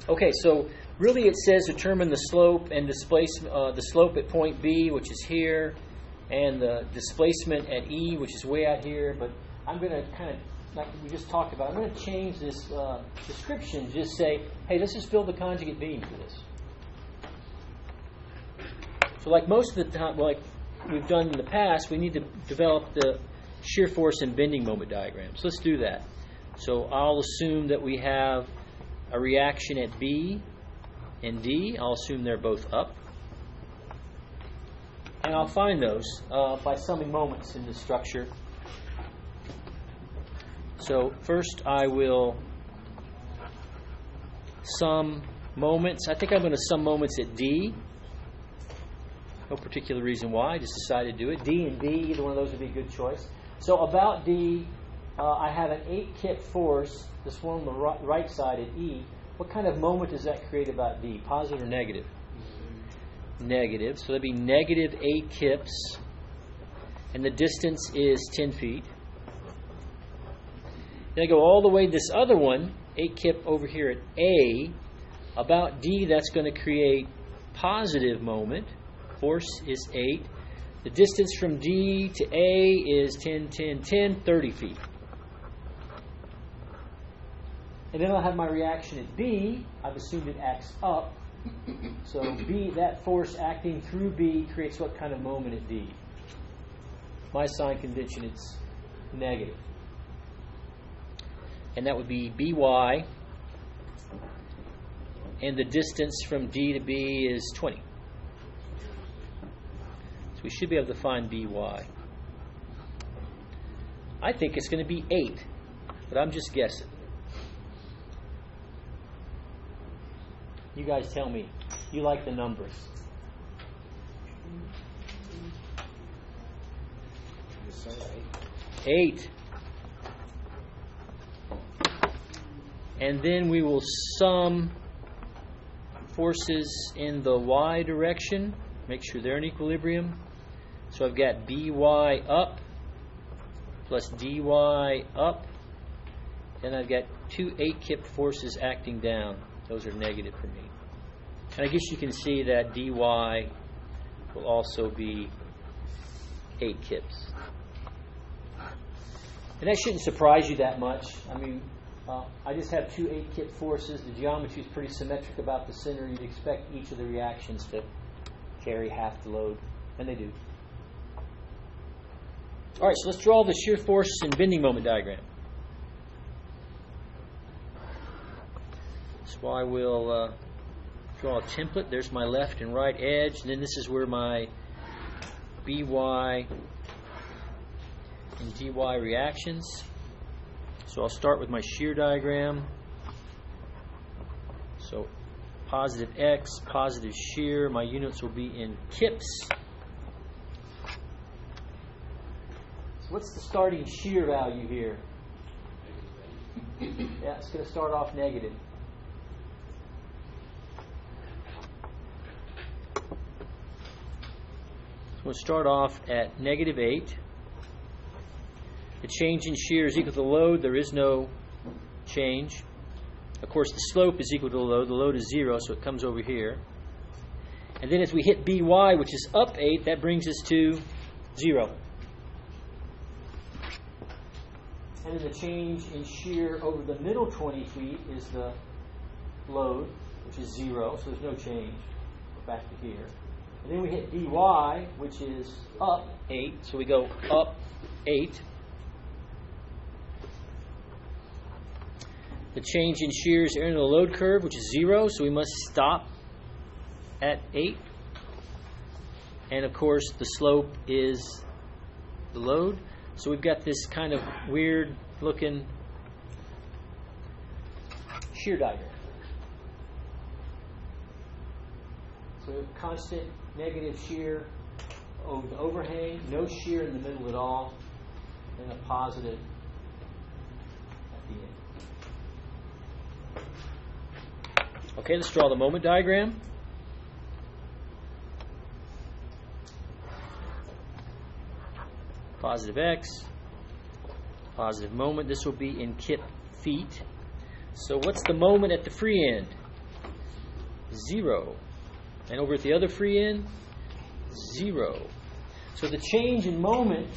Okay, so really it says determine the slope and displacement, the slope at point B, which is here, and the displacement at E, which is way out here. But I'm going to kind of, like we just talked about, I'm going to change this description to just say, hey, let's just build the conjugate beam for this. So like most of the time, like we've done in the past, we need to develop the shear force and bending moment diagrams. Let's do that. So I'll assume that we have a reaction at B and D. I'll assume they're both up. And I'll find those by summing moments in the structure. So first I will sum moments. I think I'm going to sum moments at D. No particular reason why. I just decided to do it. D and B, either one of those would be a good choice. So about D, I have an 8 kip force, this one on the right side at E. What kind of moment does that create about D? Positive or negative? Negative. So that'd be negative 8 kips. And the distance is 10 feet. Then I go all the way to this other one, 8 kip over here at A. About D, that's going to create positive moment. Force is 8. The distance from D to A is 10, 10, 10, 30 feet. And then I'll have my reaction at B. I've assumed it acts up. So B, that force acting through B creates what kind of moment at D? My sign convention, it's negative. And that would be By. And the distance from D to B is 20. So we should be able to find By. I think it's going to be 8, but I'm just guessing. You guys tell me. You like the numbers. Eight. And then we will sum forces in the y direction. Make sure they're in equilibrium. So I've got By up plus Dy up. Then I've got 2 8-kip forces acting down. Those are negative for me. And I guess you can see that Dy will also be 8 kips. And that shouldn't surprise you that much. I mean, I just have 2 8-kip forces. The geometry is pretty symmetric about the center. You'd expect each of the reactions to carry half the load, and they do. All right, so let's draw the shear force and bending moment diagram. So I will draw a template. There's my left and right edge, and then this is where my By and Dy reactions. So I'll start with my shear diagram. So positive X, positive shear. My units will be in kips. So what's the starting shear value here? Yeah, it's going to start off negative. So we'll start off at negative 8. The change in shear is equal to the load. There is no change. Of course, the slope is equal to the load. The load is 0, so it comes over here. And then as we hit By, which is up 8, that brings us to 0. And then the change in shear over the middle 20 feet is the load, which is 0, so there's no change. Go back to here. And then we hit Dy, which is up 8, so we go up 8. The change in shear is in the load curve, which is 0, so we must stop at 8. And of course, the slope is the load. So we've got this kind of weird looking shear diagram. So we have constant negative shear over the overhang, no shear in the middle at all, and a positive at the end. Okay, let's draw the moment diagram. Positive X, positive moment. This will be in kip feet. So what's the moment at the free end? 0. And over at the other free end, 0. So the change in moment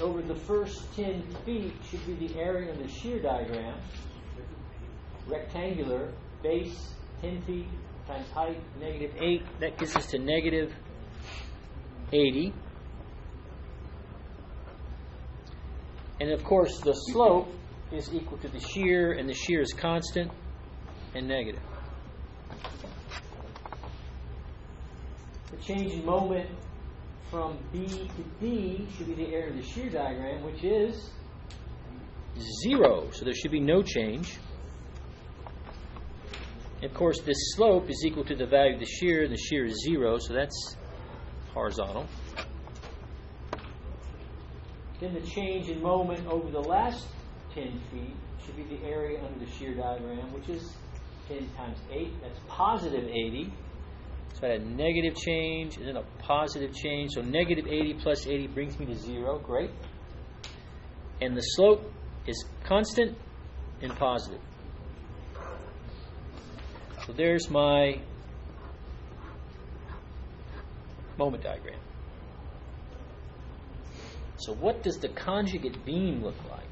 over the first 10 feet should be the area of the shear diagram. Rectangular, base 10 feet times height, -8. That gets us to -80. And of course, the slope is equal to the shear, and the shear is constant and negative. The change in moment from B to D should be the area of the shear diagram, which is 0. So there should be no change. And of course, this slope is equal to the value of the shear, and the shear is 0, so that's horizontal. Then the change in moment over the last 10 feet should be the area under the shear diagram, which is 10 times 8. That's positive 80. So I had a negative change and then a positive change. So -80 plus 80 brings me to 0. Great. And the slope is constant and positive. So there's my moment diagram. So what does the conjugate beam look like?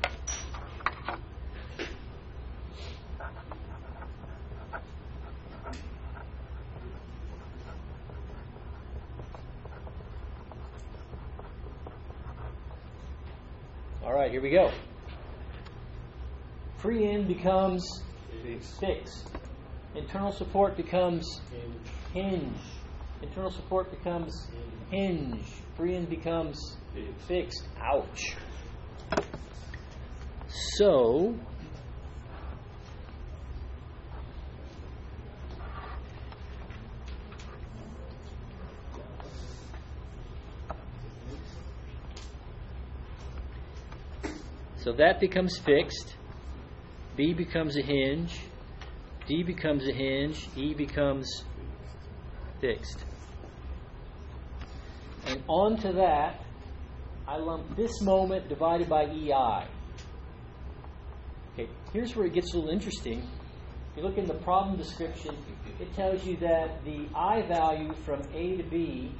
All right, here we go. Free end becomes fixed. Internal support becomes hinge. Internal support becomes hinge. Free end becomes fixed. Ouch. So, that becomes fixed. B becomes a hinge. D becomes a hinge. E becomes fixed. And onto that, I lump this moment divided by EI. Okay, here's where it gets a little interesting. If you look in the problem description, it tells you that the I value from A to B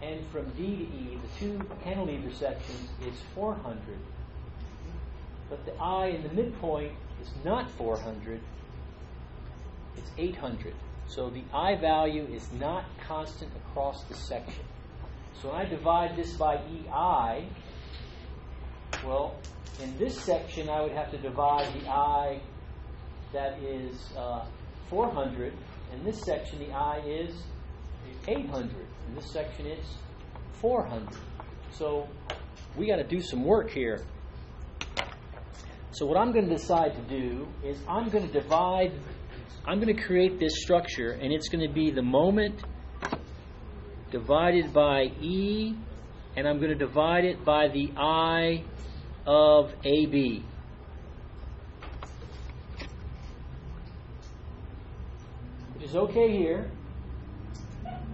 and from D to E, the two cantilever sections, is 400. But the I in the midpoint is not 400, it's 800. So the I value is not constant across the section. So when I divide this by EI, well, in this section I would have to divide the I that is 400. In this section the I is 800. In this section it's 400. So we got to do some work here. So what I'm going to decide to do is I'm going to create this structure, and it's going to be the moment divided by E, and I'm going to divide it by the I of AB. Which is okay here.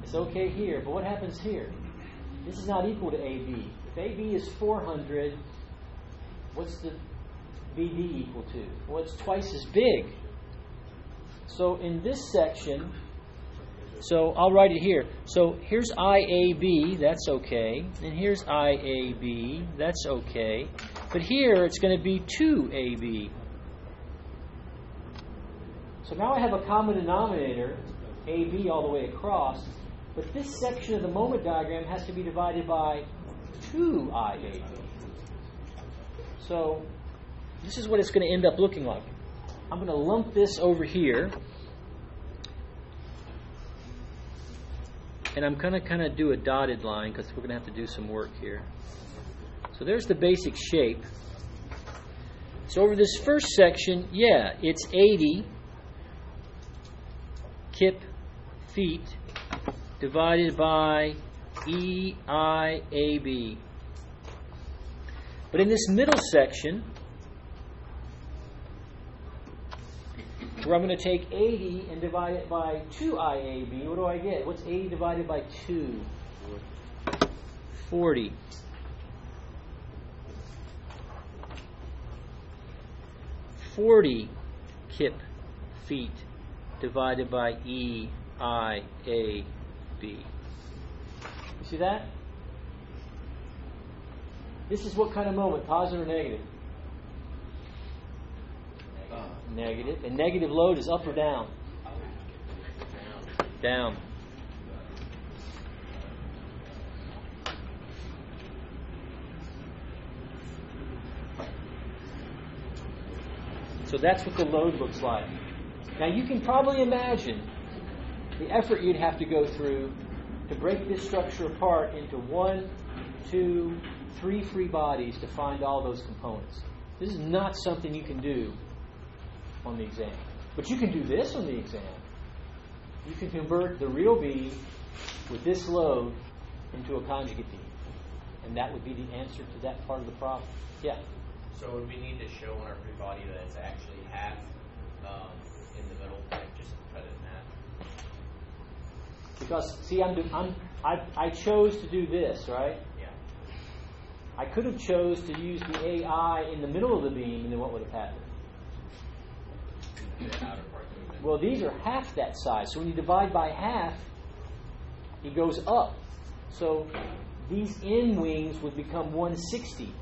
It's okay here, but what happens here? This is not equal to AB. If AB is 400, what's the BD equal to? Well, it's twice as big. So in this section, so I'll write it here. So here's IAB, that's okay. And here's IAB, that's okay. But here it's going to be 2AB. So now I have a common denominator, AB all the way across. But this section of the moment diagram has to be divided by 2IAB. So this is what it's going to end up looking like. I'm going to lump this over here. And I'm going to kind of do a dotted line because we're going to have to do some work here. So there's the basic shape. So over this first section, yeah, it's 80 kip feet divided by EIAB. But in this middle section, where I'm going to take 80 and divide it by 2IAB, what do I get? What's 80 divided by 2? 40. 40 kip feet divided by E I, A, B. You see that? This is what kind of moment, positive or negative? Negative. And negative load is up or down? Down. So that's what the load looks like. Now you can probably imagine the effort you'd have to go through to break this structure apart into 1, 2, 3 free bodies to find all those components. This is not something you can do on the exam. But you can do this on the exam. You can convert the real beam with this load into a conjugate beam. And that would be the answer to that part of the problem. Yeah? So would we need to show on our free body that it's actually half in the middle, like just cut it in half? Because, see, I chose to do this, right? Yeah. I could have chose to use the AI in the middle of the beam, and then what would have happened? The outer part movement. Well, these are half that size. So when you divide by half, it goes up. So these end wings would become 160.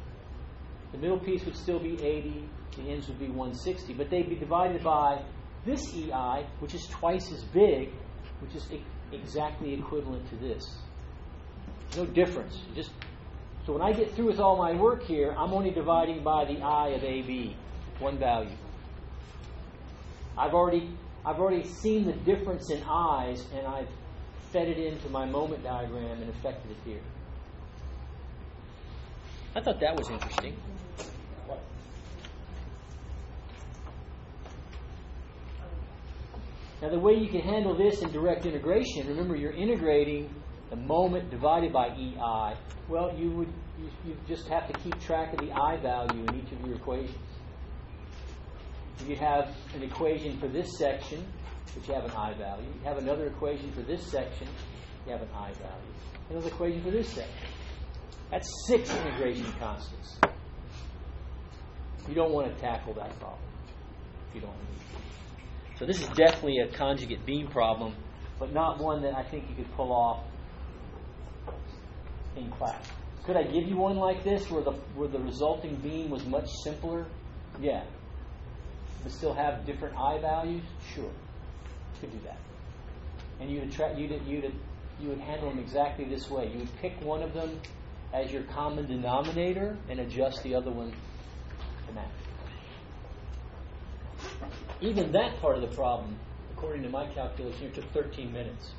The middle piece would still be 80. The ends would be 160. But they'd be divided by this EI, which is twice as big, which is exactly equivalent to this. No difference. So when I get through with all my work here, I'm only dividing by the I of AB, one value. I've already seen the difference in I's, and I've fed it into my moment diagram and affected it here. I thought that was interesting. Now the way you can handle this in direct integration, remember you're integrating the moment divided by EI. Well, you just have to keep track of the I value in each of your equations. If you have an equation for this section, which you have an I value. You have another equation for this section, you have an I value. Another equation for this section. That's 6 integration constants. You don't want to tackle that problem if you don't need to. So this is definitely a conjugate beam problem, but not one that I think you could pull off in class. Could I give you one like this where the resulting beam was much simpler? Yeah. But still have different I values? Sure. Could do that. And you would handle them exactly this way. You would pick one of them as your common denominator and adjust the other one to match. Even that part of the problem, according to my calculation, it took 13 minutes.